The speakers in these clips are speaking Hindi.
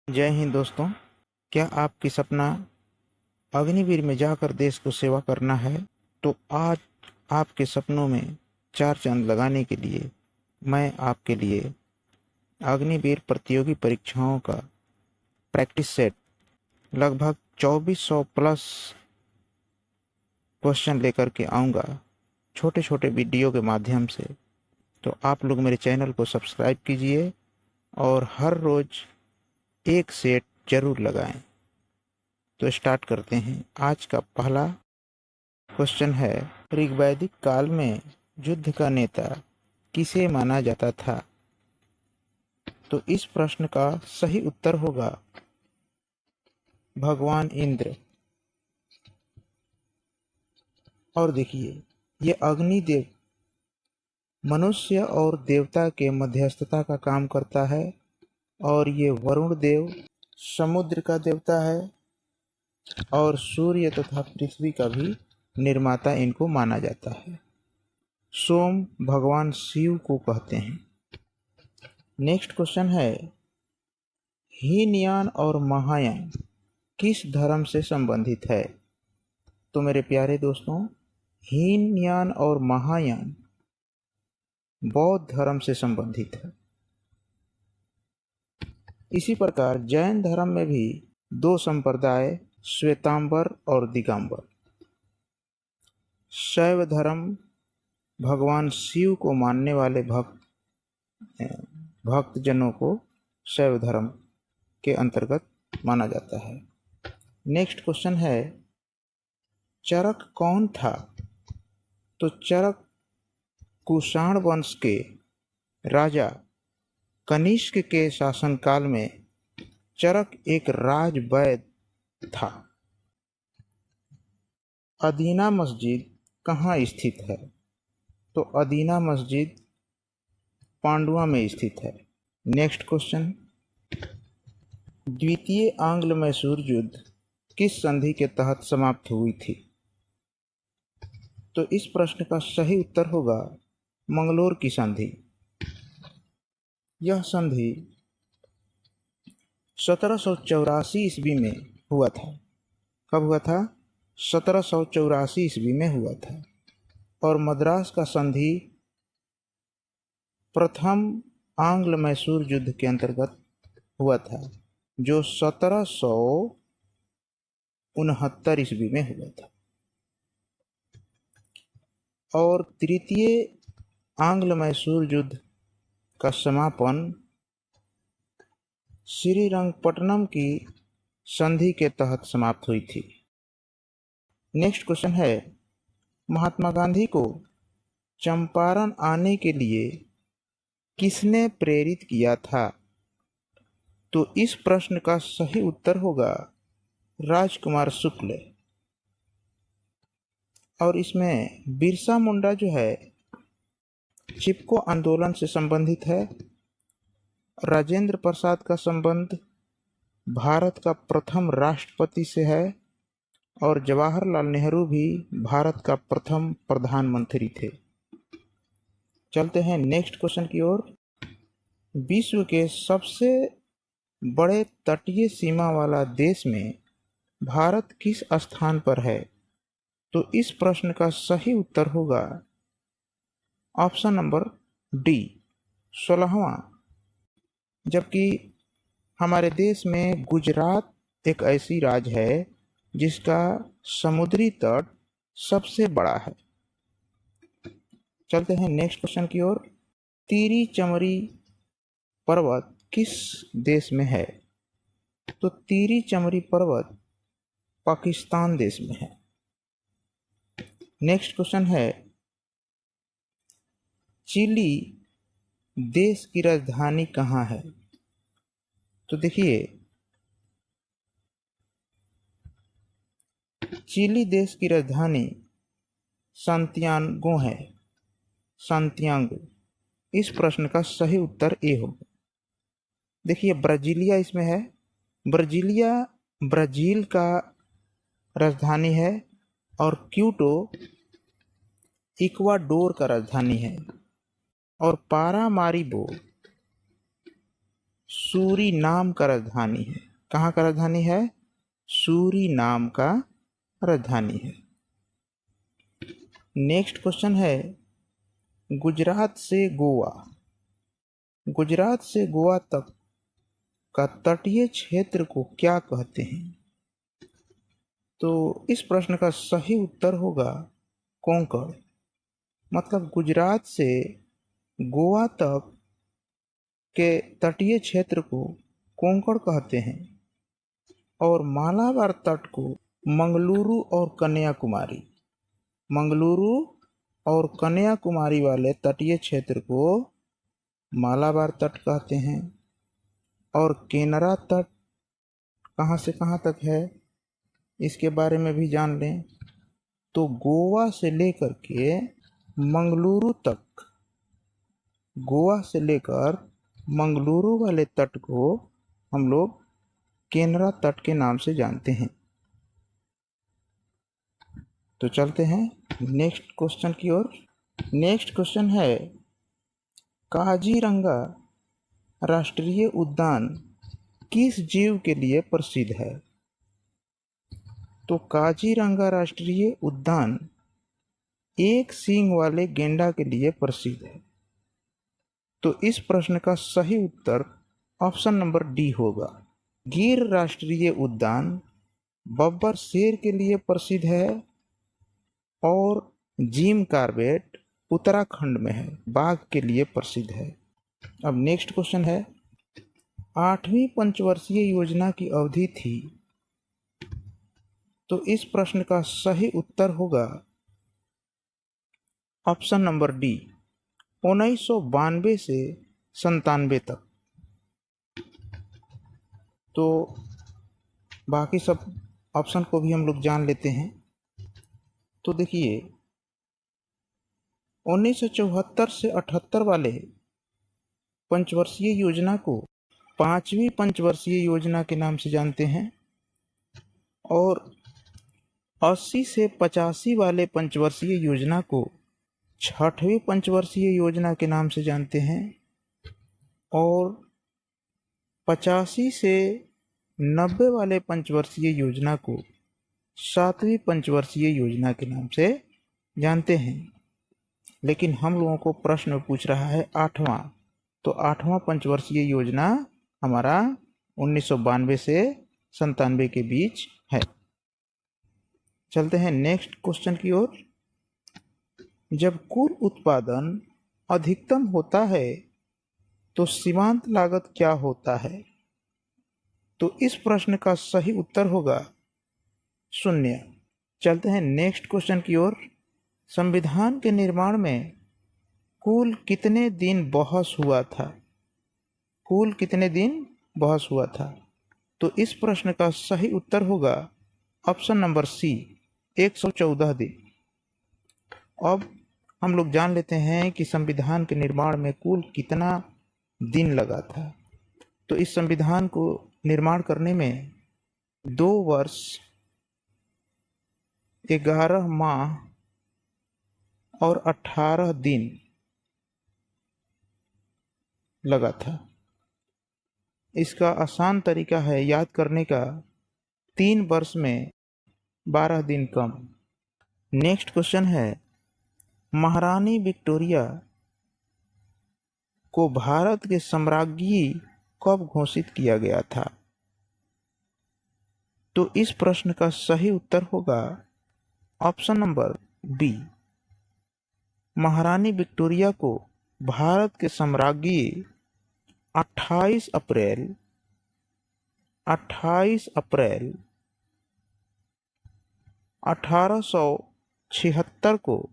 जय हिंद दोस्तों। क्या आपकी सपना अग्निवीर में जाकर देश को सेवा करना है? तो आज आपके सपनों में चार चांद लगाने के लिए मैं आपके लिए अग्निवीर प्रतियोगी परीक्षाओं का प्रैक्टिस सेट लगभग 2400 प्लस क्वेश्चन लेकर के आऊँगा छोटे छोटे वीडियो के माध्यम से। तो आप लोग मेरे चैनल को सब्सक्राइब कीजिए और हर रोज़ एक सेट जरूर लगाएं। तो स्टार्ट करते हैं। आज का पहला क्वेश्चन है, ऋग्वैदिक काल में युद्ध का नेता किसे माना जाता था? तो इस प्रश्न का सही उत्तर होगा भगवान इंद्र। और देखिए, ये अग्निदेव मनुष्य और देवता के मध्यस्थता का काम करता है और ये वरुण देव समुद्र का देवता है और सूर्य तथा पृथ्वी का भी निर्माता इनको माना जाता है। सोम भगवान शिव को कहते हैं। नेक्स्ट क्वेश्चन है, हीनयान और महायान किस धर्म से संबंधित है? तो मेरे प्यारे दोस्तों, हीनयान और महायान बौद्ध धर्म से संबंधित है। इसी प्रकार जैन धर्म में भी दो संप्रदाय, श्वेतांबर और दिगंबर। शैव धर्म भगवान शिव को मानने वाले भक्तजनों को शैव धर्म के अंतर्गत माना जाता है। नेक्स्ट क्वेश्चन है, चरक कौन था? तो चरक कुषाण वंश के राजा कनिष्क के शासनकाल में चरक एक राजवैद्य था। अदीना मस्जिद कहाँ स्थित है? तो अदीना मस्जिद पांडुआ में स्थित है। नेक्स्ट क्वेश्चन, द्वितीय आंग्ल मैसूर युद्ध किस संधि के तहत समाप्त हुई थी? तो इस प्रश्न का सही उत्तर होगा मंगलोर की संधि। यह संधि 1784 ईस्वी में हुआ था। कब हुआ था? 1784 ईस्वी में हुआ था। और मद्रास का संधि प्रथम आंग्ल मैसूर युद्ध के अंतर्गत हुआ था, जो 1769 ईस्वी में हुआ था। और तृतीय आंग्ल मैसूर युद्ध का समापन श्रीरंगपट्टनम की संधि के तहत समाप्त हुई थी। नेक्स्ट क्वेश्चन है, महात्मा गांधी को चंपारण आने के लिए किसने प्रेरित किया था? तो इस प्रश्न का सही उत्तर होगा राजकुमार शुक्ल। और इसमें बिरसा मुंडा जो है चिपको आंदोलन से संबंधित है। राजेंद्र प्रसाद का संबंध भारत का प्रथम राष्ट्रपति से है और जवाहरलाल नेहरू भी भारत का प्रथम प्रधानमंत्री थे। चलते हैं नेक्स्ट क्वेश्चन की ओर। विश्व के सबसे बड़े तटीय सीमा वाला देश में भारत किस स्थान पर है? तो इस प्रश्न का सही उत्तर होगा ऑप्शन नंबर डी, 16वां। जबकि हमारे देश में गुजरात एक ऐसी राज्य है जिसका समुद्री तट सबसे बड़ा है। चलते हैं नेक्स्ट क्वेश्चन की ओर। तिरी चमरी पर्वत किस देश में है? तो तिरी चमरी पर्वत पाकिस्तान देश में है। नेक्स्ट क्वेश्चन है, चिली देश की राजधानी कहाँ है? तो देखिए, चिली देश की राजधानी सांतियागो है। सांतियागो। इस प्रश्न का सही उत्तर ए होगा। देखिए, ब्राजीलिया इसमें है। ब्राजीलिया ब्राजील का राजधानी है और क्यूटो इक्वाडोर का राजधानी है। और पारामारिबो सूरीनाम का राजधानी है? कहाँ का राजधानी है? सूरीनाम का राजधानी है। नेक्स्ट क्वेश्चन है, गुजरात से गोवा, गुजरात से गोवा तक का तटीय क्षेत्र को क्या कहते हैं? तो इस प्रश्न का सही उत्तर होगा कोंकण। मतलब गुजरात से गोवा तक के तटीय क्षेत्र को कोंकण कहते हैं और मालाबार तट को मंगलुरु और कन्याकुमारी, मंगलुरु और कन्याकुमारी वाले तटीय क्षेत्र को मालाबार तट कहते हैं। और केनरा तट कहाँ से कहाँ तक है इसके बारे में भी जान लें। तो गोवा से लेकर के मंगलुरु तक, गोवा से लेकर मंगलुरु वाले तट को हम लोग केनरा तट के नाम से जानते हैं। तो चलते हैं नेक्स्ट क्वेश्चन की ओर। नेक्स्ट क्वेश्चन है, काजीरंगा राष्ट्रीय उद्यान किस जीव के लिए प्रसिद्ध है? तो काजीरंगा राष्ट्रीय उद्यान एक सींग वाले गेंडा के लिए प्रसिद्ध है। तो इस प्रश्न का सही उत्तर ऑप्शन नंबर डी होगा। गिर राष्ट्रीय उद्यान बब्बर शेर के लिए प्रसिद्ध है और जिम कॉर्बेट उत्तराखंड में है, बाघ के लिए प्रसिद्ध है। अब नेक्स्ट क्वेश्चन है, 8वीं पंचवर्षीय योजना की अवधि थी। तो इस प्रश्न का सही उत्तर होगा ऑप्शन नंबर डी, 1992 से 97 तक। तो बाकी सब ऑप्शन को भी हम लोग जान लेते हैं। तो देखिए, 1974 से 78 वाले पंचवर्षीय योजना को 5वीं पंचवर्षीय योजना के नाम से जानते हैं और 80 से 85 वाले पंचवर्षीय योजना को 6वीं पंचवर्षीय योजना के नाम से जानते हैं और 85 से 90 वाले पंचवर्षीय योजना को 7वीं पंचवर्षीय योजना के नाम से जानते हैं। लेकिन हम लोगों को प्रश्न में पूछ रहा है 8वां, तो 8वां पंचवर्षीय योजना हमारा 1992 से 97 के बीच है। चलते हैं नेक्स्ट क्वेश्चन की ओर। जब कुल उत्पादन अधिकतम होता है तो सीमांत लागत क्या होता है? तो इस प्रश्न का सही उत्तर होगा 0। चलते हैं नेक्स्ट क्वेश्चन की ओर। संविधान के निर्माण में कुल कितने दिन बहस हुआ था? कुल कितने दिन बहस हुआ था? तो इस प्रश्न का सही उत्तर होगा ऑप्शन नंबर सी, 114 दिन। अब हम लोग जान लेते हैं कि संविधान के निर्माण में कुल कितना दिन लगा था। तो इस संविधान को निर्माण करने में 2 वर्ष 11 माह और 18 दिन लगा था। इसका आसान तरीका है याद करने का, 3 वर्ष में 12 दिन कम। नेक्स्ट क्वेश्चन है, महारानी विक्टोरिया को भारत के सम्राज्ञी कब घोषित किया गया था? तो इस प्रश्न का सही उत्तर होगा ऑप्शन नंबर बी, महारानी विक्टोरिया को भारत के सम्राज्ञी 28 अप्रैल 1876 को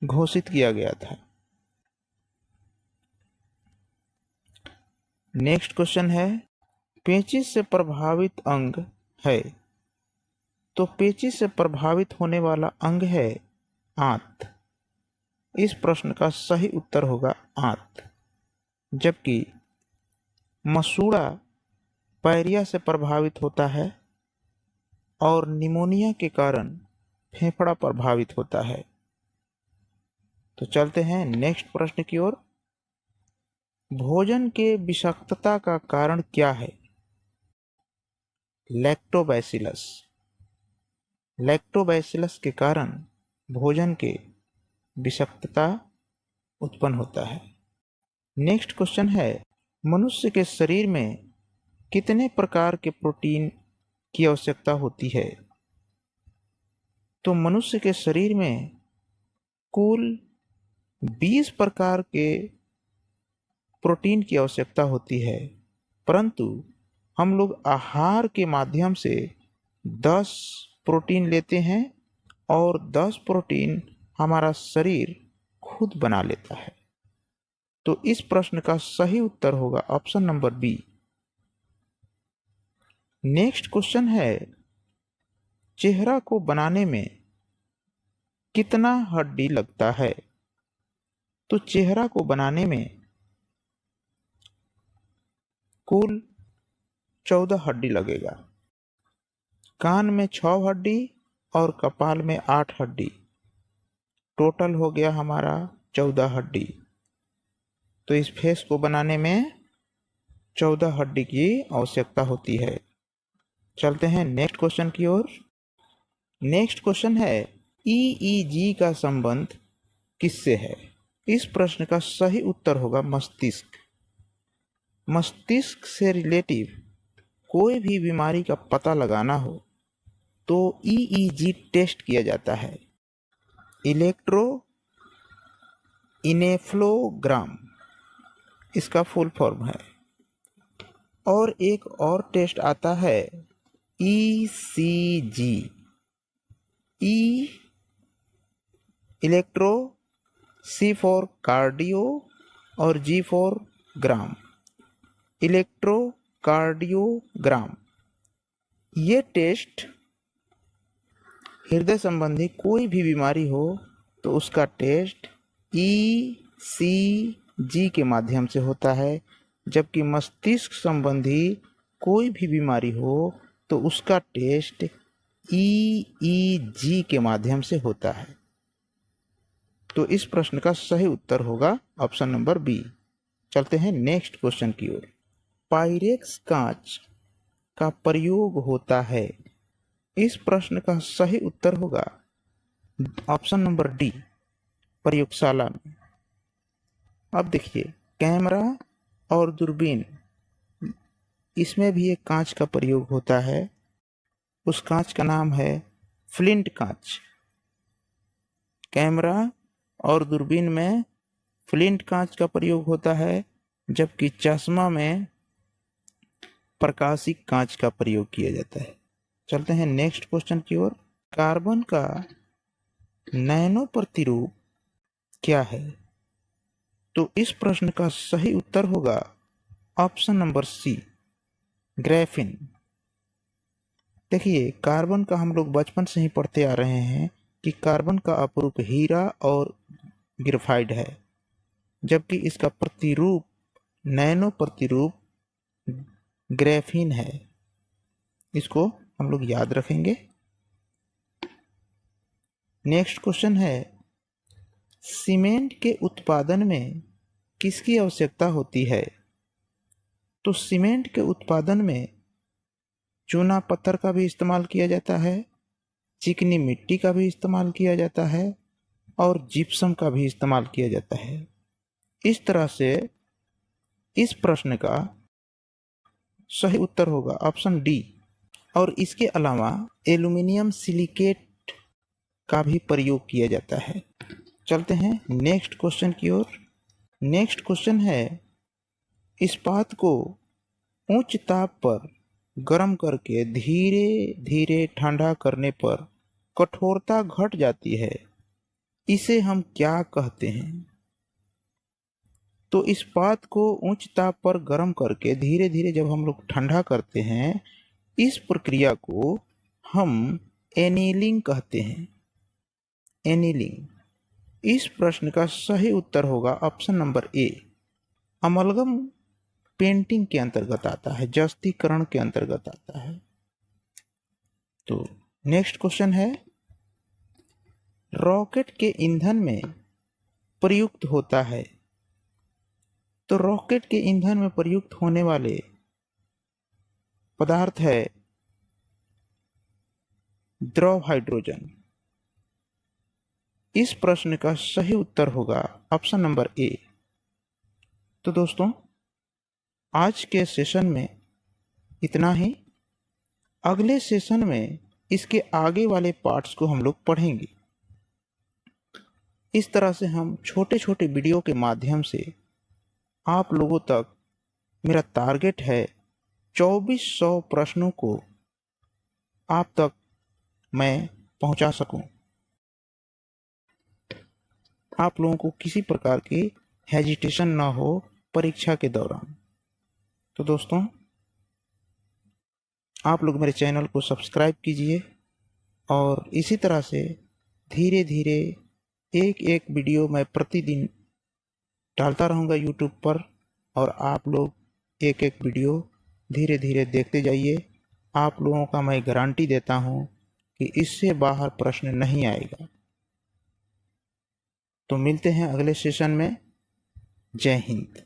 घोषित किया गया था। नेक्स्ट क्वेश्चन है, पेचिश से प्रभावित अंग है। तो पेचिश से प्रभावित होने वाला अंग है आंत। इस प्रश्न का सही उत्तर होगा आंत। जबकि मसूड़ा पायरिया से प्रभावित होता है और निमोनिया के कारण फेफड़ा प्रभावित होता है। तो चलते हैं नेक्स्ट प्रश्न की ओर। भोजन के विषाक्तता का कारण क्या है? लैक्टोबैसिलस। लैक्टोबैसिलस के कारण भोजन के विषाक्तता उत्पन्न होता है। नेक्स्ट क्वेश्चन है, मनुष्य के शरीर में कितने प्रकार के प्रोटीन की आवश्यकता होती है? तो मनुष्य के शरीर में कुल 20 प्रकार के प्रोटीन की आवश्यकता होती है, परंतु हम लोग आहार के माध्यम से 10 प्रोटीन लेते हैं और 10 प्रोटीन हमारा शरीर खुद बना लेता है। तो इस प्रश्न का सही उत्तर होगा option number B. Next question है, चेहरा को बनाने में कितना हड्डी लगता है? तो चेहरा को बनाने में कुल 14 हड्डी लगेगा। कान में 6 हड्डी और कपाल में 8 हड्डी, टोटल हो गया हमारा 14 हड्डी। तो इस फेस को बनाने में 14 हड्डी की आवश्यकता होती है। चलते हैं नेक्स्ट क्वेश्चन की ओर। नेक्स्ट क्वेश्चन है, ईईजी का संबंध किससे है? इस प्रश्न का सही उत्तर होगा मस्तिष्क। मस्तिष्क से रिलेटिव कोई भी बीमारी का पता लगाना हो तो ईईजी टेस्ट किया जाता है। इलेक्ट्रो इनेफ्लोग्राम इसका फुल फॉर्म है। और एक और टेस्ट आता है ECG. E electro, C for cardio और जी फॉर ग्राम, इलेक्ट्रोकार्डियोग्राम। ये टेस्ट हृदय संबंधी कोई भी बीमारी हो तो उसका टेस्ट ईसीजी के माध्यम से होता है, जबकि मस्तिष्क संबंधी कोई भी बीमारी हो तो उसका टेस्ट ईईजी के माध्यम से होता है। तो इस प्रश्न का सही उत्तर होगा ऑप्शन नंबर बी। चलते हैं नेक्स्ट क्वेश्चन की ओर। पाइरेक्स कांच का प्रयोग होता है? इस प्रश्न का सही उत्तर होगा ऑप्शन नंबर डी, प्रयोगशाला में। अब देखिए, कैमरा और दूरबीन, इसमें भी एक कांच का प्रयोग होता है। उस कांच का नाम है फ्लिंट कांच। कैमरा और दूरबीन में फ्लिंट कांच का प्रयोग होता है, जबकि चश्मा में प्रकाशिक कांच का प्रयोग किया जाता है। चलते हैं नेक्स्ट क्वेश्चन की ओर। कार्बन का नैनो प्रतिरूप क्या है? तो इस प्रश्न का सही उत्तर होगा ऑप्शन नंबर सी, ग्रेफिन। देखिए, कार्बन का हम लोग बचपन से ही पढ़ते आ रहे हैं कि कार्बन का अपरूप हीरा और ग्रेफाइट है, जबकि इसका प्रतिरूप, नैनो प्रतिरूप ग्रेफिन है। इसको हम लोग याद रखेंगे। नेक्स्ट क्वेश्चन है, सीमेंट के उत्पादन में किसकी आवश्यकता होती है? तो सीमेंट के उत्पादन में चूना पत्थर का भी इस्तेमाल किया जाता है, चिकनी मिट्टी का भी इस्तेमाल किया जाता है और जिप्सम का भी इस्तेमाल किया जाता है। इस तरह से इस प्रश्न का सही उत्तर होगा ऑप्शन डी। और इसके अलावा एल्यूमिनियम सिलिकेट का भी प्रयोग किया जाता है। चलते हैं नेक्स्ट क्वेश्चन की ओर। नेक्स्ट क्वेश्चन है, इस्पात को उच्च ताप पर गर्म करके धीरे धीरे ठंडा करने पर कठोरता घट जाती है, इसे हम क्या कहते हैं? तो इस्पात को उच्च ताप पर गर्म करके धीरे धीरे जब हम लोग ठंडा करते हैं, इस प्रक्रिया को हम एनीलिंग कहते हैं। एनीलिंग। इस प्रश्न का सही उत्तर होगा option number A, amalgam painting के अंतर्गत आता है, जस्तीकरण के अंतर्गत आता है। तो नेक्स्ट क्वेश्चन है, रॉकेट के ईंधन में प्रयुक्त होता है। तो रॉकेट के ईंधन में प्रयुक्त होने वाले पदार्थ है द्रव हाइड्रोजन। इस प्रश्न का सही उत्तर होगा ऑप्शन नंबर ए। तो दोस्तों, आज के सेशन में इतना ही। अगले सेशन में इसके आगे वाले पार्ट्स को हम लोग पढ़ेंगे। इस तरह से हम छोटे छोटे वीडियो के माध्यम से आप लोगों तक, मेरा टारगेट है 2400 प्रश्नों को आप तक मैं पहुंचा सकूं। आप लोगों को किसी प्रकार की हेजिटेशन ना हो परीक्षा के दौरान। तो दोस्तों, आप लोग मेरे चैनल को सब्सक्राइब कीजिए और इसी तरह से धीरे धीरे एक एक वीडियो मैं प्रतिदिन डालता रहूँगा यूट्यूब पर, और आप लोग एक एक वीडियो धीरे धीरे देखते जाइए। आप लोगों का मैं गारंटी देता हूँ कि इससे बाहर प्रश्न नहीं आएगा। तो मिलते हैं अगले सेशन में। जय हिंद।